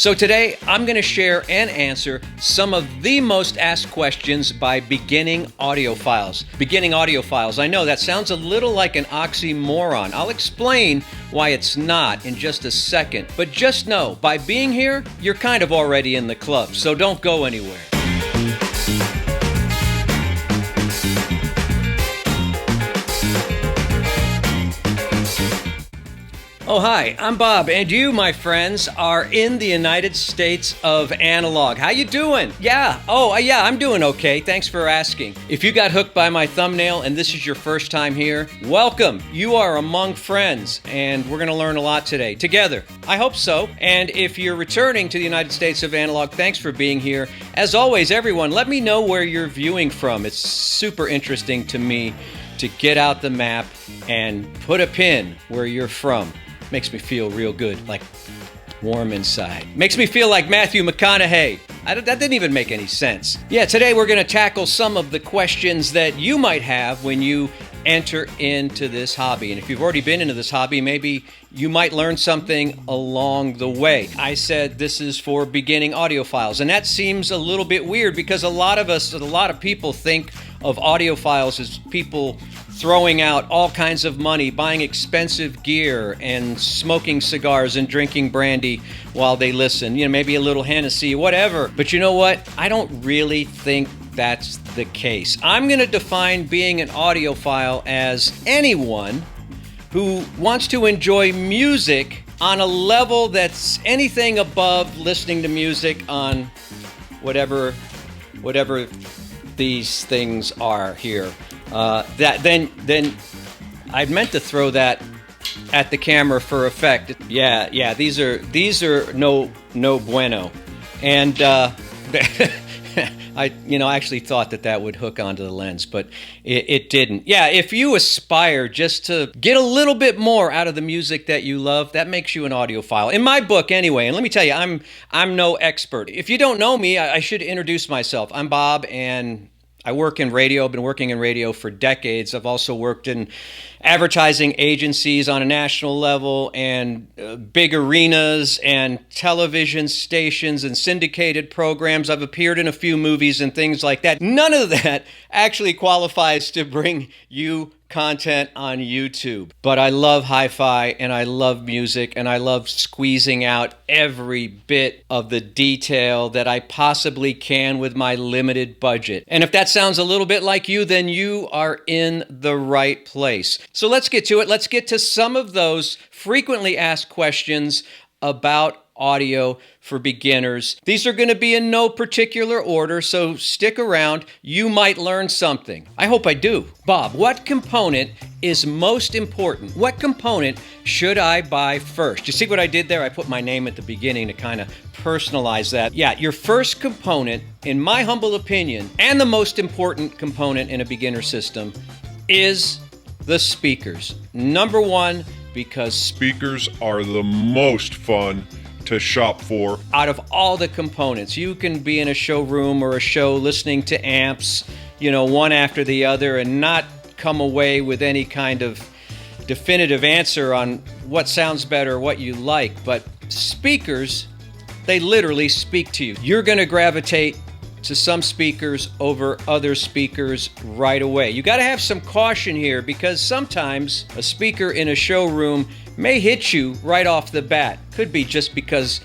So today, I'm going to share and answer some of the most asked questions by beginning audiophiles. Beginning audiophiles, I know that sounds a little like an oxymoron. I'll explain why it's not in just a second. But just know, by being here, you're kind of already in the club, so don't go anywhere. Oh, hi, I'm Bob, and you, my friends, are in the United States of Analog. How you doing? Yeah, I'm doing okay. Thanks for asking. If you got hooked by my thumbnail and this is your first time here, welcome. You are among friends, and we're going to learn a lot today, together. I hope so. And if you're returning to the United States of Analog, thanks for being here. As always, everyone, let me know where you're viewing from. It's super interesting to me to get out the map and put a pin where you're from. Makes me feel real good, like warm inside. Makes me feel like Matthew McConaughey. That didn't even make any sense. Yeah, today we're going to tackle some of the questions that you might have when you enter into this hobby. And if you've already been into this hobby, maybe you might learn something along the way. I said this is for beginning audiophiles, and that seems a little bit weird because a lot of people think of audiophiles as people throwing out all kinds of money, buying expensive gear, and smoking cigars and drinking brandy while they listen. You know, maybe a little Hennessy, whatever. But you know what? I don't really think that's the case. I'm going to define being an audiophile as anyone who wants to enjoy music on a level that's anything above listening to music on whatever these things are here. Then I meant to throw that at the camera for effect. Yeah, these are no bueno. And I actually thought that would hook onto the lens, but it didn't. Yeah, if you aspire just to get a little bit more out of the music that you love, that makes you an audiophile. In my book, anyway. And let me tell you, I'm no expert. If you don't know me, I should introduce myself. I'm Bob, and I work in radio. I've been working in radio for decades. I've also worked in advertising agencies on a national level and big arenas and television stations and syndicated programs. I've appeared in a few movies and things like that. None of that actually qualifies to bring you content on YouTube. But I love hi-fi and I love music and I love squeezing out every bit of the detail that I possibly can with my limited budget. And if that sounds a little bit like you, then you are in the right place. So let's get to it. Let's get to some of those frequently asked questions about audio for beginners. These are going to be in no particular order, so stick around. You might learn something. I hope I do. Bob, what component is most important? What component should I buy first? You see what I did there? I put my name at the beginning to kind of personalize that. Yeah, your first component, in my humble opinion, and the most important component in a beginner system is the speakers. Number one, because speakers are the most fun to shop for. Out of all the components, you can be in a showroom or a show listening to amps, one after the other and not come away with any kind of definitive answer on what sounds better, what you like. But speakers, they literally speak to you. You're going to gravitate to some speakers over other speakers right away. You got to have some caution here because sometimes a speaker in a showroom may hit you right off the bat. Could be just because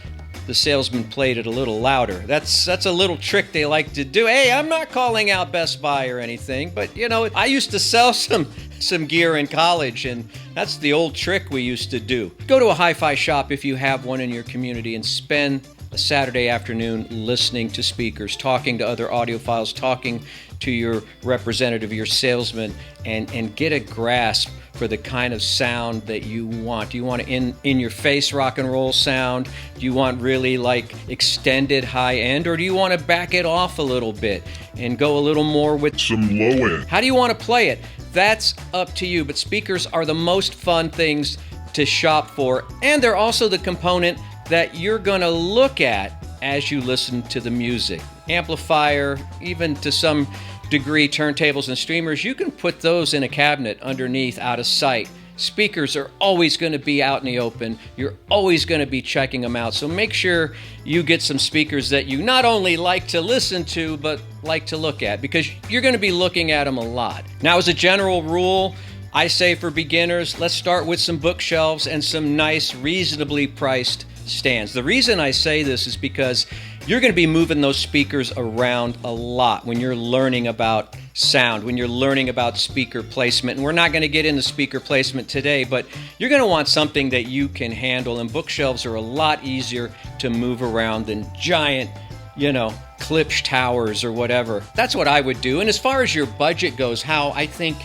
the salesman played it a little louder. That's a little trick they like to do. Hey, I'm not calling out Best Buy or anything, but I used to sell some gear in college, and that's the old trick we used to do. Go to a hi-fi shop if you have one in your community and spend a Saturday afternoon listening to speakers, talking to other audiophiles, talking to your representative, your salesman, and get a grasp for the kind of sound that you want. Do you want an in-your-face rock and roll sound? Do you want really like extended high end, or do you want to back it off a little bit and go a little more with some low end? How do you want to play it? That's up to you, but speakers are the most fun things to shop for, and they're also the component that you're going to look at as you listen to the music. Amplifier, even to some degree turntables and streamers, you can put those in a cabinet underneath out of sight speakers are always going to be out in the open. You're always going to be checking them out. So make sure you get some speakers that you not only like to listen to, but like to look at, because you're going to be looking at them a lot. Now, as a general rule, I say for beginners, let's start with some bookshelves and some nice, reasonably priced stands. The reason I say this is because you're going to be moving those speakers around a lot when you're learning about sound, when you're learning about speaker placement. And we're not going to get into speaker placement today, but you're going to want something that you can handle. And bookshelves are a lot easier to move around than giant, Klipsch towers or whatever. That's what I would do. And as far as your budget goes, how I think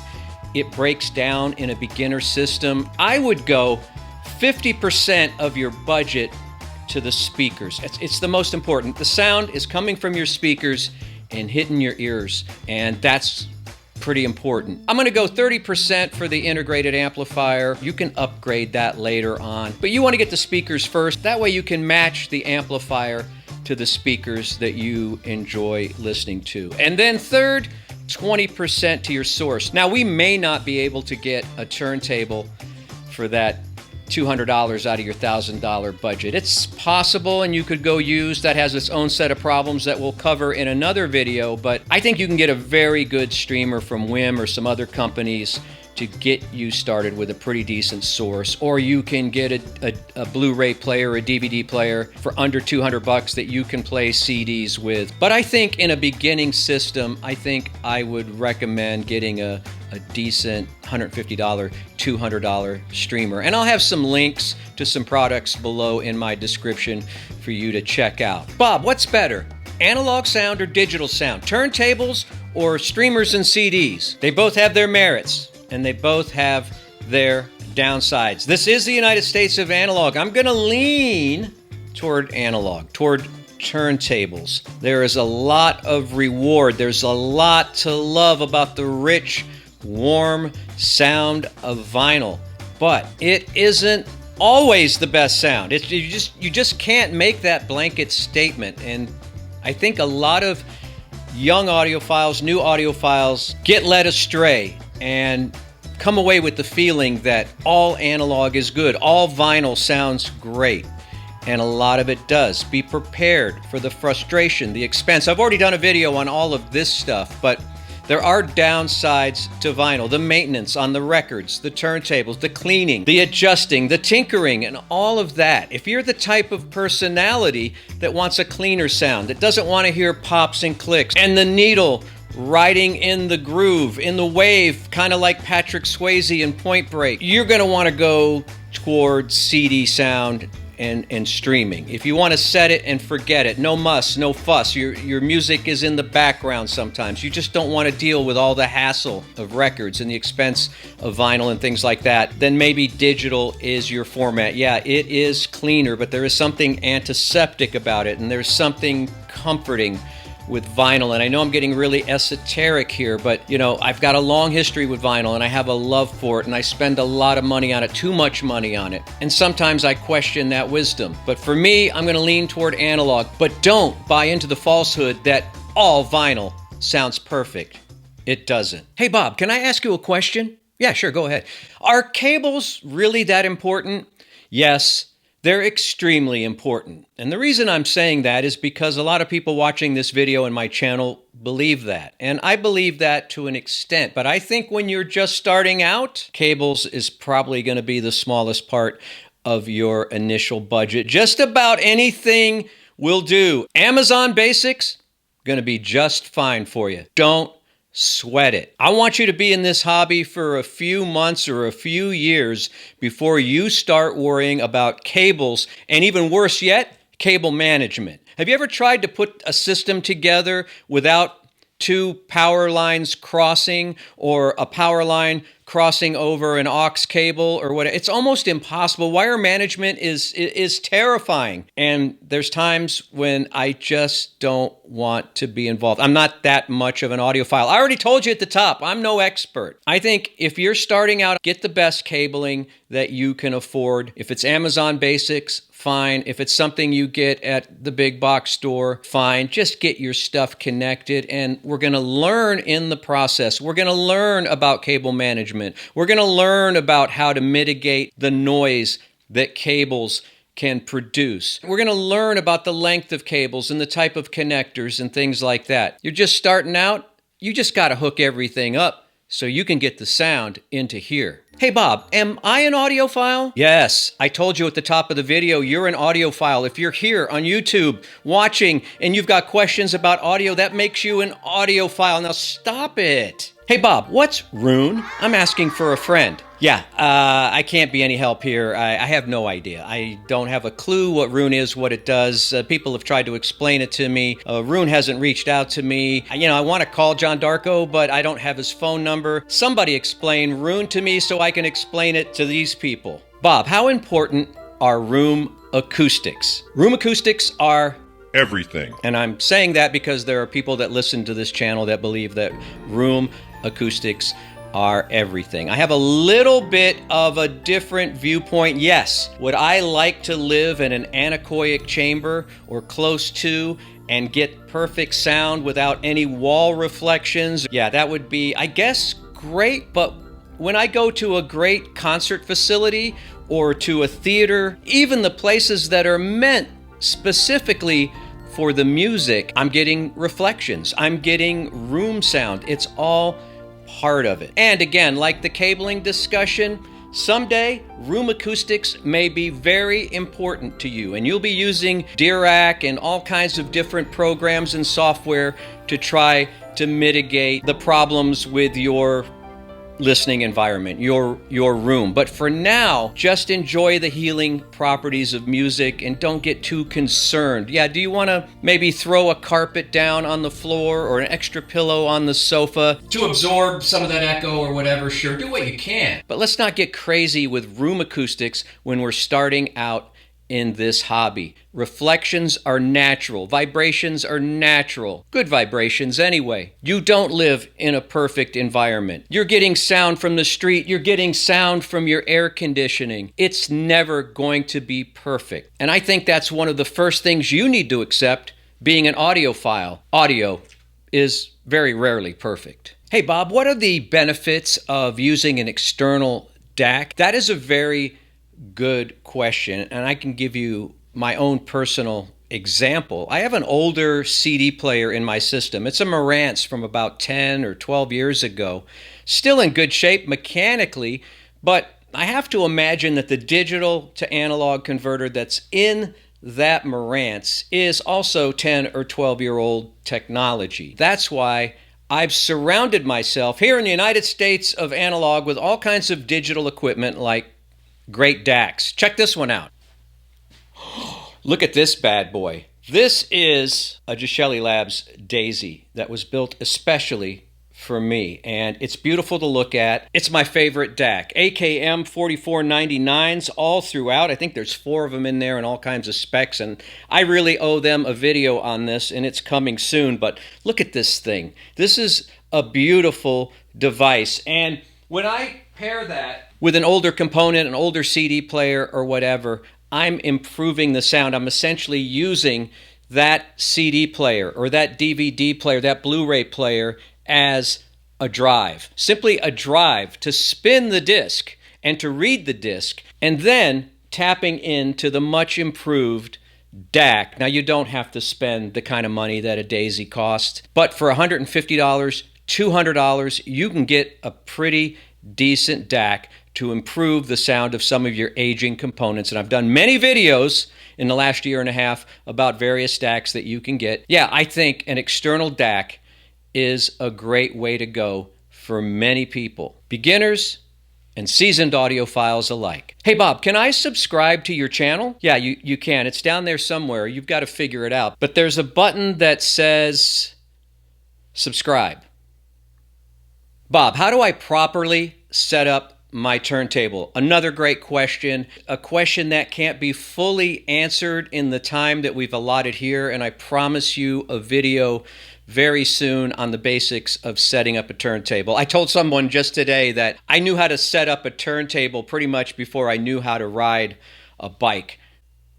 it breaks down in a beginner system, I would go 50% of your budget to the speakers. It's the most important. The sound is coming from your speakers and hitting your ears, and that's pretty important. I'm going to go 30% for the integrated amplifier. You can upgrade that later on, but you want to get the speakers first. That way you can match the amplifier to the speakers that you enjoy listening to. And then third, 20% to your source. Now, we may not be able to get a turntable for that $200 out of your $1,000 budget. It's possible, and you could go used. That has its own set of problems that we'll cover in another video, but I think you can get a very good streamer from WIM or some other companies to get you started with a pretty decent source. Or you can get a Blu-ray player, a DVD player for under $200 that you can play CDs with. But I think in a beginning system, I think I would recommend getting a decent $150, $200 streamer. And I'll have some links to some products below in my description for you to check out. Bob, what's better? Analog sound or digital sound? Turntables or streamers and CDs? They both have their merits, and they both have their downsides. This is the United States of analog. I'm going to lean toward analog, toward turntables. There is a lot of reward. There's a lot to love about the rich, warm sound of vinyl, but it isn't always the best sound. You just can't make that blanket statement. And I think a lot of young audiophiles, new audiophiles get led astray and come away with the feeling that all analog is good, all vinyl sounds great, and a lot of it does. Be prepared for the frustration, the expense. I've already done a video on all of this stuff, but there are downsides to vinyl. The maintenance on the records, the turntables, the cleaning, the adjusting, the tinkering, and all of that. If you're the type of personality that wants a cleaner sound, that doesn't want to hear pops and clicks, and the needle riding in the groove, in the wave, kind of like Patrick Swayze in Point Break, you're going to want to go toward CD sound and streaming. If you want to set it and forget it, no muss, no fuss. Your music is in the background sometimes. You just don't want to deal with all the hassle of records and the expense of vinyl and things like that. Then maybe digital is your format. Yeah, it is cleaner, but there is something antiseptic about it, and there's something comforting with vinyl. And I know I'm getting really esoteric here, but I've got a long history with vinyl, and I have a love for it, and I spend a lot of money on it, too much money on it. And sometimes I question that wisdom. But for me, I'm going to lean toward analog. But don't buy into the falsehood that all vinyl sounds perfect. It doesn't. Hey, Bob, can I ask you a question? Yeah, sure, go ahead. Are cables really that important? Yes. They're extremely important. And the reason I'm saying that is because a lot of people watching this video and my channel believe that. And I believe that to an extent. But I think when you're just starting out, cables is probably going to be the smallest part of your initial budget. Just about anything will do. Amazon Basics, going to be just fine for you. Don't sweat it. I want you to be in this hobby for a few months or a few years before you start worrying about cables, and even worse yet, cable management. Have you ever tried to put a system together without two power lines crossing, or a power line crossing over an aux cable or whatever? It's almost impossible. Wire management is terrifying. And there's times when I just don't want to be involved. I'm not that much of an audiophile. I already told you at the top, I'm no expert. I think if you're starting out, get the best cabling that you can afford. If it's Amazon Basics, fine. If it's something you get at the big box store, fine. Just get your stuff connected, and we're going to learn in the process. We're going to learn about cable management. We're going to learn about how to mitigate the noise that cables can produce. We're going to learn about the length of cables and the type of connectors and things like that. You're just starting out. You just got to hook everything up so you can get the sound into here. Hey Bob, am I an audiophile? Yes, I told you at the top of the video, you're an audiophile. If you're here on YouTube watching and you've got questions about audio, that makes you an audiophile. Now stop it. Hey Bob, what's Roon? I'm asking for a friend. Yeah, I can't be any help here. I have no idea. I don't have a clue what Roon is, what it does. People have tried to explain it to me. Roon hasn't reached out to me. I want to call John Darko, but I don't have his phone number. Somebody explain Roon to me so I can explain it to these people. Bob, how important are room acoustics? Room acoustics are everything. And I'm saying that because there are people that listen to this channel that believe that room acoustics are everything. I have a little bit of a different viewpoint. Yes, would I like to live in an anechoic chamber or close to and get perfect sound without any wall reflections? Yeah, that would be, I guess, great. But when I go to a great concert facility or to a theater, even the places that are meant specifically for the music, I'm getting reflections. I'm getting room sound. It's all part of it. And again, like the cabling discussion, someday room acoustics may be very important to you, and you'll be using Dirac and all kinds of different programs and software to try to mitigate the problems with your listening environment, your room. But for now, just enjoy the healing properties of music and don't get too concerned. Yeah, do you want to maybe throw a carpet down on the floor or an extra pillow on the sofa to absorb some of that echo or whatever? Sure, do what you can. But let's not get crazy with room acoustics when we're starting out in this hobby. Reflections are natural. Vibrations are natural. Good vibrations anyway. You don't live in a perfect environment. You're getting sound from the street. You're getting sound from your air conditioning. It's never going to be perfect. And I think that's one of the first things you need to accept being an audiophile. Audio is very rarely perfect. Hey Bob, what are the benefits of using an external DAC? That is a very good question, and I can give you my own personal example. I have an older CD player in my system. It's a Marantz from about 10 or 12 years ago. Still in good shape mechanically, but I have to imagine that the digital to analog converter that's in that Marantz is also 10 or 12-year-old technology. That's why I've surrounded myself here in the United States of analog with all kinds of digital equipment like great DACs. Check this one out. Look at this bad boy. This is a GESHELLI Labs Daisy that was built especially for me, and it's beautiful to look at. It's my favorite DAC. AKM 4499s all throughout. I think there's 4 of them in there and all kinds of specs, and I really owe them a video on this, and it's coming soon. But look at this thing. This is a beautiful device, and when I pair that with an older component, an older CD player or whatever, I'm improving the sound. I'm essentially using that CD player or that DVD player, that Blu-ray player as a drive. Simply a drive to spin the disc and to read the disc, and then tapping into the much improved DAC. Now, you don't have to spend the kind of money that a Daisy costs, but for $150, $200, you can get a pretty decent DAC to improve the sound of some of your aging components. And I've done many videos in the last year and a half about various DACs that you can get. Yeah, I think an external DAC is a great way to go for many people, beginners and seasoned audiophiles alike. Hey Bob, can I subscribe to your channel? Yeah, you can. It's down there somewhere. You've got to figure it out. But there's a button that says subscribe. Bob, how do I properly set up my turntable? Another great question, a question that can't be fully answered in the time that we've allotted here, and I promise you a video very soon on the basics of setting up a turntable. I told someone just today that I knew how to set up a turntable pretty much before I knew how to ride a bike.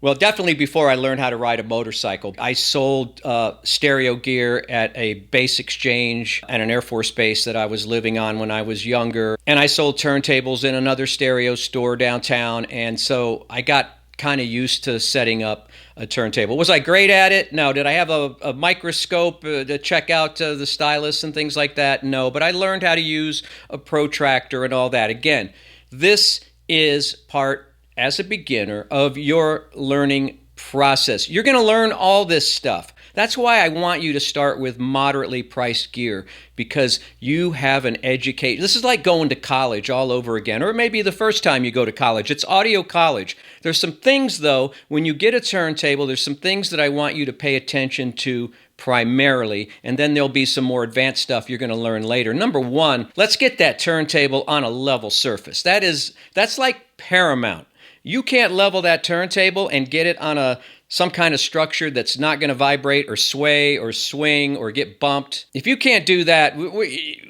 Well, definitely before I learned how to ride a motorcycle. I sold stereo gear at a base exchange at an Air Force base that I was living on when I was younger. And I sold turntables in another stereo store downtown. And so I got kind of used to setting up a turntable. Was I great at it? No. Did I have a microscope to check out the stylus and things like that? No. But I learned how to use a protractor and all that. Again, this is part, as a beginner, of your learning process. You're going to learn all this stuff. That's why I want you to start with moderately priced gear, because you have an education. This is like going to college all over again, or maybe the first time you go to college. It's audio college. There's some things, though, when you get a turntable, there's some things that I want you to pay attention to primarily, and then there'll be some more advanced stuff you're going to learn later. Number one, let's get that turntable on a level surface. That's like paramount. You can't level that turntable and get it on some kind of structure that's not going to vibrate or sway or swing or get bumped. If you can't do that,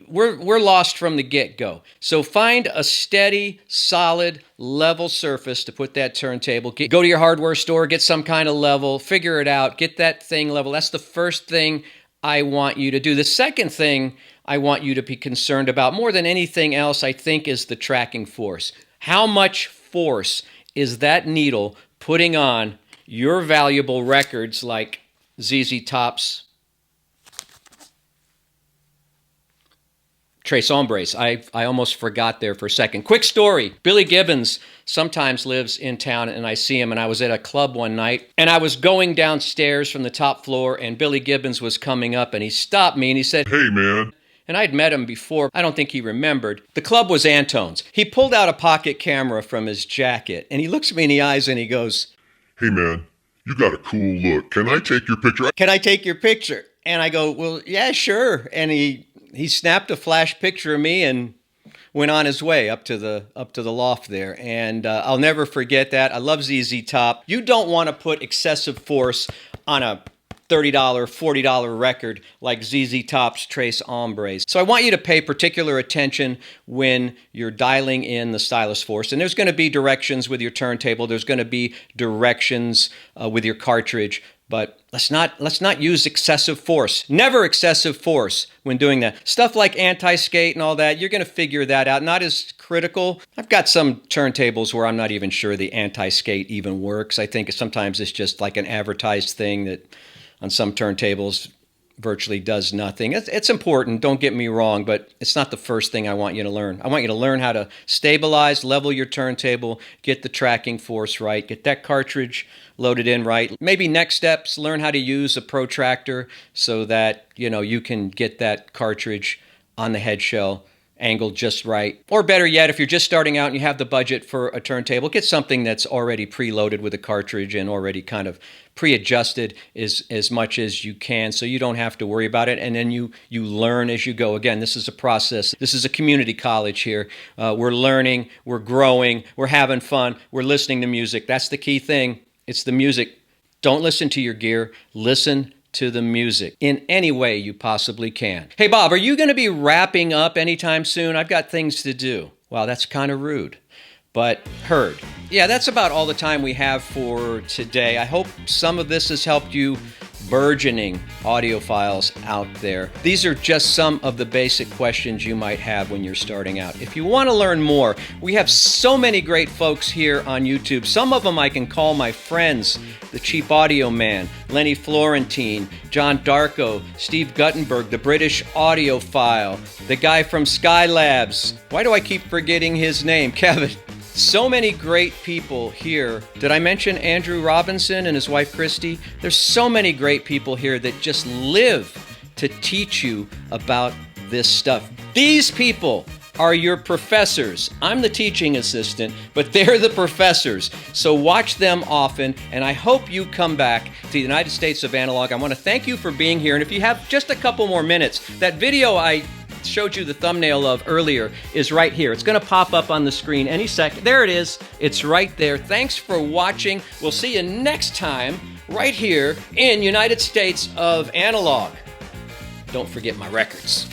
we're lost from the get-go. So find a steady, solid, level surface to put that turntable. Go to your hardware store, get some kind of level, figure it out, get that thing level. That's the first thing I want you to do. The second thing I want you to be concerned about more than anything else, I think, is the tracking force. How much force is that needle putting on your valuable records like ZZ Top's Tres Hombres? I almost forgot there for a second. Quick story. Billy Gibbons sometimes lives in town, and I see him, and I was at a club one night, and I was going downstairs from the top floor, and Billy Gibbons was coming up, and he stopped me, and he said, "Hey, man." And I'd met him before. I don't think he remembered. The club was Antone's. He pulled out a pocket camera from his jacket, and he looks me in the eyes, and he goes, "Hey, man, you got a cool look. Can I take your picture?" "Can I take your picture?" And I go, "Well, yeah, sure." And he snapped a flash picture of me and went on his way up to the loft there. And I'll never forget that. I love ZZ Top. You don't want to put excessive force on a $30, $40 record like ZZ Top's Tres Hombres. So I want you to pay particular attention when you're dialing in the stylus force. And there's going to be directions with your turntable. There's going to be directions with your cartridge. But let's not use excessive force. Never excessive force when doing that. Stuff like anti-skate and all that, you're going to figure that out. Not as critical. I've got some turntables where I'm not even sure the anti-skate even works. I think sometimes it's just like an advertised thing that on some turntables virtually does nothing. It's important, don't get me wrong, but it's not the first thing I want you to learn. I want you to learn how to stabilize, level your turntable, get the tracking force right, get that cartridge loaded in right. Maybe next steps, learn how to use a protractor so that, you can get that cartridge on the head shell angled just right. Or better yet, if you're just starting out and you have the budget for a turntable, get something that's already preloaded with a cartridge and already kind of pre-adjusted as much as you can, so you don't have to worry about it. And then you learn as you go. Again, this is a process. This is a community college here. We're learning, we're growing, we're having fun, we're listening to music. That's the key thing. It's the music. Don't listen to your gear. Listen to the music in any way you possibly can. Hey, Bob, are you going to be wrapping up anytime soon? I've got things to do. Wow, that's kind of rude, but heard. Yeah, that's about all the time we have for today. I hope some of this has helped you burgeoning audiophiles out there. These are just some of the basic questions you might have when you're starting out. If you want to learn more, we have so many great folks here on YouTube. Some of them I can call my friends. The Cheap Audio Man, Lenny Florentine, John Darko, Steve Guttenberg, the British Audiophile, the guy from Skylabs. Why do I keep forgetting his name? Kevin. So many great people here. Did I mention Andrew Robinson and his wife Christy? There's so many great people here that just live to teach you about this stuff. These people are your professors. I'm the teaching assistant, but they're the professors. So watch them often, and I hope you come back to the United States of Analog. I want to thank you for being here, and if you have just a couple more minutes, that video I showed you the thumbnail of earlier is right here. It's going to pop up on the screen any second. There it is. It's right there. Thanks for watching. We'll see you next time right here in United States of Analog. Don't forget my records.